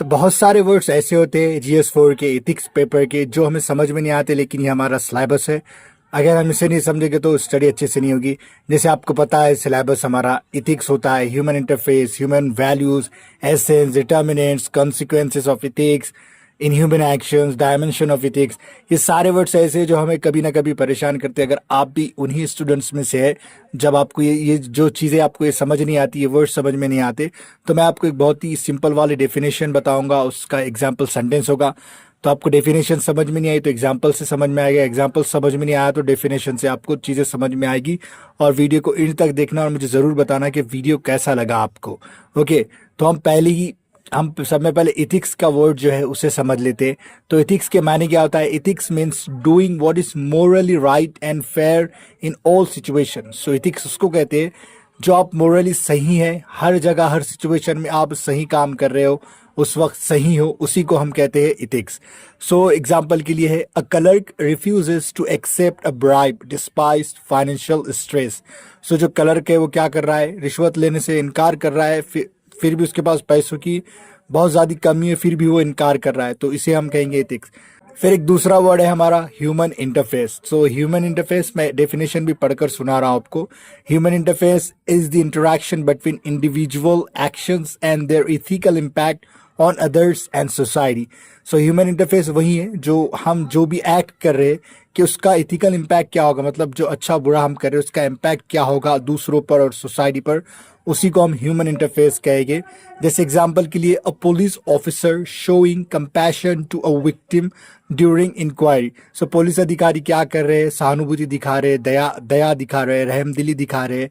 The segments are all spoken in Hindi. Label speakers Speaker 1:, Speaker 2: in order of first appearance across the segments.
Speaker 1: तो बहुत सारे वर्ड्स ऐसे होते हैं GS4 के इथिक्स पेपर के जो हमें समझ में नहीं आते, लेकिन ये हमारा सिलेबस है। अगर हम इसे नहीं समझेंगे तो स्टडी अच्छे से नहीं होगी। जैसे आपको पता है सिलेबस हमारा इथिक्स होता है, human interface, human values, essence, determinants, consequences of ethics, in human actions, dimension of ethics. ये सारे वर्ड्स ऐसे हैं जो हमें कभी ना कभी परेशान करते हैं। अगर आप भी उन्हीं स्टूडेंट्स में से है जब आपको ये जो चीज़ें आपको ये समझ नहीं आती, ये वर्ड्स समझ में नहीं आते, तो मैं आपको एक बहुत ही सिंपल वाली डेफिनेशन बताऊंगा, उसका एग्जाम्पल सेंटेंस होगा। तो आपको डेफिनेशन समझ में नहीं आई तो एग्जाम्पल से समझ में आएगा, एग्जाम्पल समझ में नहीं आया तो डेफिनेशन से आपको चीज़ें समझ में आएगी। और वीडियो को एंड तक देखना और मुझे ज़रूर बताना कि वीडियो कैसा लगा आपको। ओके, तो हम सब में पहले इथिक्स का वर्ड जो है उसे समझ लेते हैं। तो इथिक्स के मायने क्या होता है? Ethics means doing what is Morli right and fair in all situation. So ethics उसको कहते हैं जो आप मोरली सही है, हर जगह हर सिचुएशन में आप सही काम कर रहे हो, उस वक्त सही हो, उसी को हम कहते हैं इथिक्स। सो एग्जाम्पल के लिए है, a clerk refuses to accept a bribe despite financial stress. So जो क्लर्क है वो क्या कर रहा है? रिश्वत लेने से इनकार कर रहा है, फिर भी उसके पास पैसों की बहुत ज़्यादा कमी है, फिर भी वो इनकार कर रहा है, तो इसे हम कहेंगे एथिक्स। फिर एक दूसरा वर्ड है हमारा human interface. So human interface मैं डेफिनेशन भी पढ़कर सुना रहा हूँ आपको। Human interface is the interaction between individual actions and their ethical impact on others and society. So human interface वही है जो हम जो भी एक्ट कर रहे हैं कि उसका इथिकल इम्पैक्ट क्या होगा, मतलब जो अच्छा बुरा हम कर रहे हैं उसका इम्पैक्ट क्या होगा दूसरों पर और सोसाइटी पर, उसी को हम ह्यूमन इंटरफेस कहेंगे। जैसे एग्जांपल के लिए, a police officer showing compassion to a victim during inquiry. So police अधिकारी क्या कर रहे हैं? सहानुभूति दिखा रहे हैं, दया दिखा रहे हैं, रहमदिली दिखा रहे हैं।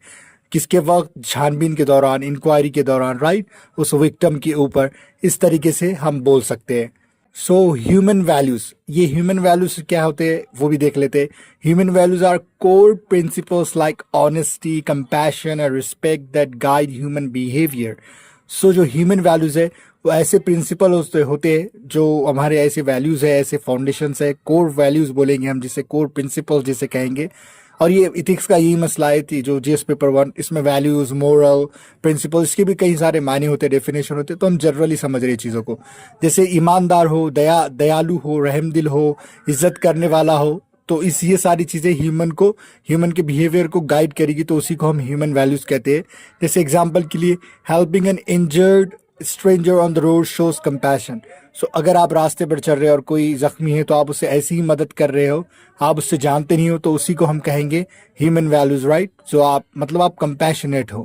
Speaker 1: किसके वक्त? छानबीन के दौरान, इंक्वायरी के दौरान, राइट, उस विक्टिम के ऊपर। इस तरीके से हम बोल सकते हैं। सो ह्यूमन वैल्यूज, ये ह्यूमन वैल्यूज क्या होते हैं वो भी देख लेते हैं। Human values are core principles like honesty, compassion और respect that guide human behaviour. So जो ह्यूमन वैल्यूज है वो ऐसे प्रिंसिपल होते हैं जो हमारे ऐसे वैल्यूज है, ऐसे फाउंडेशंस है, कोर वैल्यूज बोलेंगे हम जिसे, कोर प्रिंसिपल जिसे कहेंगे। और ये इथिक्स का यही मसला है थी जो जीएस पेपर 1, इसमें वैल्यूज, मोरल, प्रिंसिपल, इसके भी कई सारे मायने होते हैं, डेफिनेशन होते हैं, तो हम जनरली समझ रहे चीज़ों को। जैसे ईमानदार हो, दयालु हो, रहमदिल हो, इज्जत करने वाला हो, तो ये सारी चीज़ें ह्यूमन के बिहेवियर को गाइड करेगी, तो उसी को हम ह्यूमन वैल्यूज कहते हैं। जैसे एग्जाम्पल के लिए, helping an injured stranger on the road shows compassion. So अगर आप रास्ते पर चल रहे हो और कोई जख्मी है तो आप उससे ऐसी ही मदद कर रहे हो, आप उससे जानते नहीं हो, तो उसी को हम कहेंगे ह्यूमन वैल्यूज, राइट। जो आप मतलब आप कंपैशनेट हो,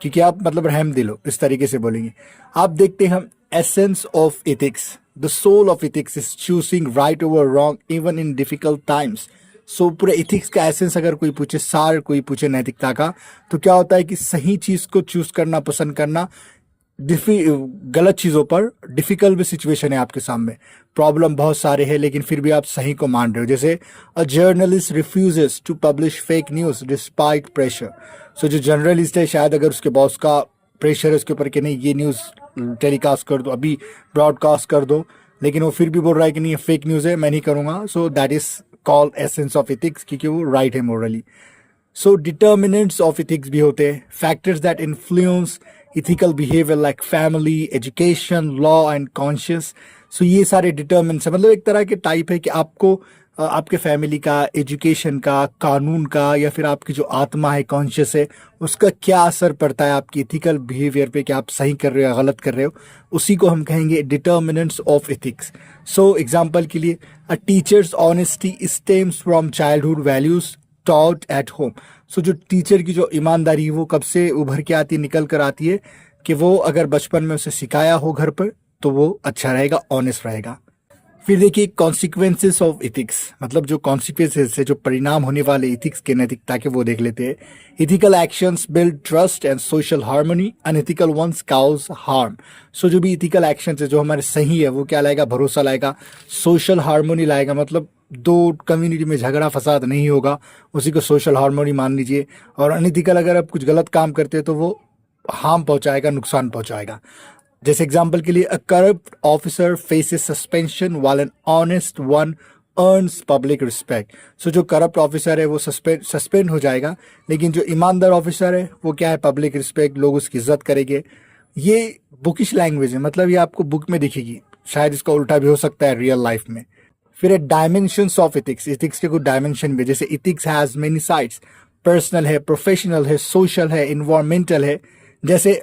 Speaker 1: क्योंकि आप मतलब रहमदिल हो, इस तरीके से बोलेंगे। आप देखते हैं हम essence of ethics, the soul of ethics is choosing right over wrong even in difficult times. So पूरे इथिक्स का एसेंस अगर कोई पूछे, सार कोई पूछे नैतिकता का, तो क्या होता है कि सही चीज़ को चूज करना, पसंद करना, गलत चीज़ों पर। डिफिकल्ट भी सिचुएशन है आपके सामने, प्रॉब्लम बहुत सारे हैं, लेकिन फिर भी आप सही को मान रहे हो। जैसे, a journalist refuses to publish fake news despite pressure. So जो जर्नलिस्ट है, शायद अगर उसके बॉस का प्रेशर है उसके ऊपर कि नहीं ये न्यूज़ टेलीकास्ट कर दो, अभी ब्रॉडकास्ट कर दो, लेकिन वो फिर भी बोल रहा है कि नहीं ये फेक न्यूज़ है, मैं नहीं करूँगा। So that is called essence of ethics, क्योंकि वो राइट है morally. So determinants of ethics भी होते हैं, factors that influence ethical behaviour like family, education, law and conscious. So ये सारे डिटर्मिनेंट्स है, मतलब एक तरह के टाइप है कि आपको आपके फैमिली का, एजुकेशन का, कानून का, या फिर आपकी जो आत्मा है, कॉन्शियस है, उसका क्या असर पड़ता है आपकी इथिकल बिहेवियर पे, कि आप सही कर रहे हो या गलत कर रहे हो, उसी को हम कहेंगे determinants of ethics. So example के लिए, a teacher's honesty stems from childhood values taught at home. So जो टीचर की जो ईमानदारी है वो कब से उभर के आती है, निकल कर आती है, कि वो अगर बचपन में उसे सिखाया हो घर पर तो वो अच्छा रहेगा, ऑनेस्ट रहेगा। फिर देखिए कॉन्सिक्वेंसेस ऑफ इथिक्स, मतलब जो कॉन्सिक्वेंसेस है, जो परिणाम होने वाले इथिक्स के, नैतिकता के, वो देख लेते हैं। Ethical actions build trust and social harmony, unethical ones cause harm. So जो भी इथिकल एक्शंस है जो हमारे सही है वो क्या लाएगा? भरोसा लाएगा, सोशल हार्मोनी लाएगा, मतलब दो कम्युनिटी में झगड़ा फसाद नहीं होगा, उसी को सोशल हार्मोनी मान लीजिए। और अनइथिकल अगर आप कुछ गलत काम करते हैं तो वो हार्म पहुंचाएगा, नुकसान पहुंचाएगा। जैसे एग्जाम्पल के लिए, a corrupt officer faces suspension while an honest one earns public respect. So जो करप्ट ऑफिसर है वो सस्पेंड हो जाएगा, लेकिन जो ईमानदार ऑफिसर है वो क्या है? पब्लिक रिस्पेक्ट, लोग उसकी इज्जत करेंगे। ये बुकिश लैंग्वेज है, मतलब ये आपको बुक में दिखेगी, शायद इसका उल्टा भी हो सकता है रियल लाइफ में। फिर है डायमेंशंस ऑफ इथिक्स, इथिक्स के कुछ डायमेंशन भी, जैसे ethics has many sides, personal है, प्रोफेशनल है, सोशल है, इन्वायरमेंटल है। जैसे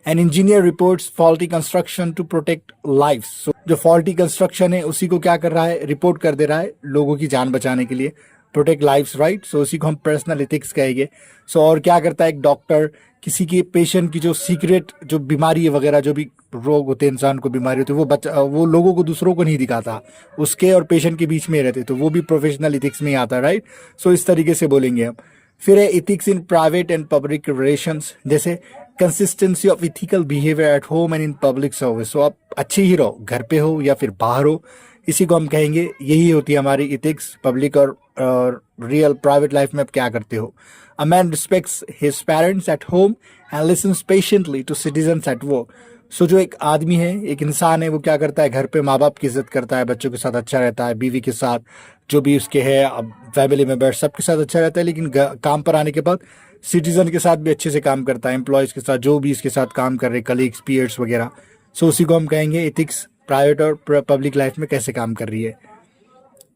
Speaker 1: an engineer reports faulty construction to protect life, जो फॉल्टी कंस्ट्रक्शन है उसी को क्या कर रहा है, रिपोर्ट कर दे रहा है लोगों की जान बचाने के लिए, प्रोटेक्ट लाइफ्स, राइट। सो उसी को हम पर्सनल इथिक्स कहेंगे। सो और क्या करता है एक डॉक्टर, किसी के पेशेंट की जो सीक्रेट जो बीमारी है वगैरह, जो भी रोग होते हैं, इंसान को बीमारी होती है, वो लोगों को दूसरों को नहीं दिखाता, उसके और पेशेंट के बीच में रहते, तो वो भी प्रोफेशनल इथिक्स में ही आता है, राइट। सो इस तरीके से बोलेंगे हम। फिर है ethics in private and public relations, जैसे consistency of ethical behaviour at home and in public service. So आप अच्छे ही रहो, घर पे हो या फिर बाहर हो, इसी को हम कहेंगे। यही होती है हमारी इथिक्स, पब्लिक और रियल प्राइवेट लाइफ में आप क्या करते हो। A man respects his parents at home and listens patiently to citizens at work. So जो एक आदमी है, एक इंसान है, वो क्या करता है, घर पे माँ बाप की इज्जत करता है, बच्चों के साथ अच्छा रहता है, बीवी के साथ, जो भी उसके है फैमिली मेंबर, सबके साथ अच्छा रहता है, लेकिन काम पर आने के बाद सिटीजन के साथ भी अच्छे से काम करता है, एम्प्लॉयज़ के साथ, जो भी इसके साथ काम कर रहे, कलीग्स, पीयर्स वगैरह। सो उसी को हम कहेंगे इथिक्स प्राइवेट और पब्लिक लाइफ में कैसे काम कर रही है।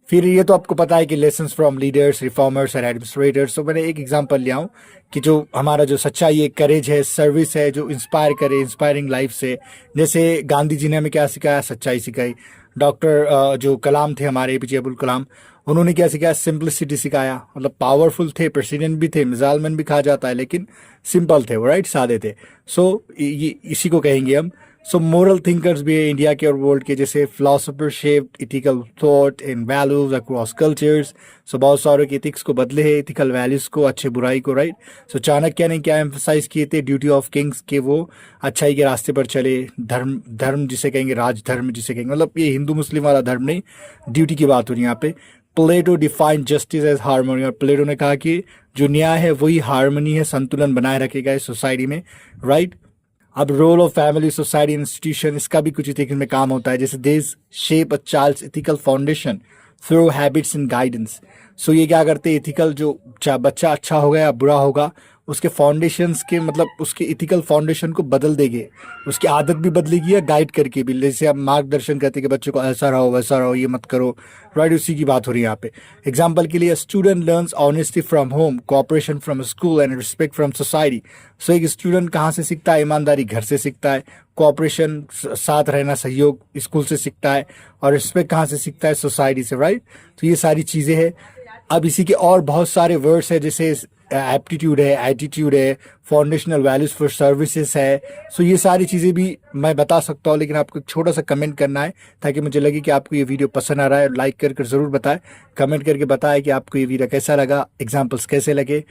Speaker 1: फिर ये तो आपको पता है कि lessons from leaders, reformers and administrators. तो मैंने एक एग्जांपल लिया हूँ कि जो हमारा जो सच्चाई है, करेज है, सर्विस है, जो इंस्पायर करे, इंस्पायरिंग लाइफ से। जैसे गांधी जी ने हमें क्या सिखाया, सच्चाई सिखाई। डॉक्टर जो कलाम थे हमारे, एपीजे अब्दुल कलाम, उन्होंने क्या सिखाया, सिंपलिसिटी सिखाया। मतलब पावरफुल थे, प्रेसिडेंट भी थे, मिसाइल मैन भी कहा जाता है, लेकिन सिंपल थे वो, राइट, सादे थे। सो इसी को कहेंगे हम। सो मोरल थिंकर्स भी है इंडिया के और वर्ल्ड के, जैसे philosopher shaped ethical thought and values across cultures. So बहुत सारे के इथिक्स को बदले हैं, इथिकल वैल्यूज को, अच्छे बुराई को, राइट। सो चाणक्य ने क्या एम्फसाइज किए थे, ड्यूटी ऑफ किंग्स, के वो अच्छाई के रास्ते पर चले। धर्म, धर्म जिसे कहेंगे, राज धर्म जिसे कहेंगे, मतलब ये हिंदू मुस्लिम वाला धर्म नहीं, ड्यूटी की बात हो रही है यहाँ पे। प्लेटो डिफाइंड जस्टिस एज हार्मोनी, और प्लेटो ने कहा कि जो न्याय है वही हार्मनी है, संतुलन बनाए रखेगा इस सोसाइटी में, राइट। अब role of family, society, institution, इसका भी कुछ इथिक्स में काम होता है। जैसे this shape a child's ethical foundation through habits and guidance. So ये क्या करते हैं, इथिकल जो बच्चा अच्छा होगा या बुरा होगा, उसके फाउंडेशंस के, मतलब उसके इथिकल फाउंडेशन को बदल देंगे, उसकी आदत भी बदलेगी या गाइड करके भी। जैसे आप मार्गदर्शन करते कि बच्चों को ऐसा रहो वैसा रहो, ये मत करो, राइट। उसी की बात हो रही है यहाँ पे। एग्जाम्पल के लिए, student learns honesty from home, cooperation from school and respect from society. So एक स्टूडेंट कहाँ से सीखता है, ईमानदारी घर से सीखता है, कोऑपरेशन साथ रहना, सहयोग स्कूल से सीखता है, और रिस्पेक्ट कहाँ से सीखता है, सोसाइटी से, राइट। तो ये सारी चीज़ें हैं। अब इसी के और बहुत सारे वर्ड्स है, जैसे एप्टीट्यूड है, एटीट्यूड है, फाउंडेशनल वैल्यूज फॉर सर्विसेज है। सो ये सारी चीज़ें भी मैं बता सकता हूँ, लेकिन आपको एक छोटा सा कमेंट करना है, ताकि मुझे लगे कि आपको ये वीडियो पसंद आ रहा है। लाइक करके ज़रूर बताएं, कमेंट करके बताएं कि आपको ये वीडियो कैसा लगा, एग्जाम्पल्स कैसे लगे।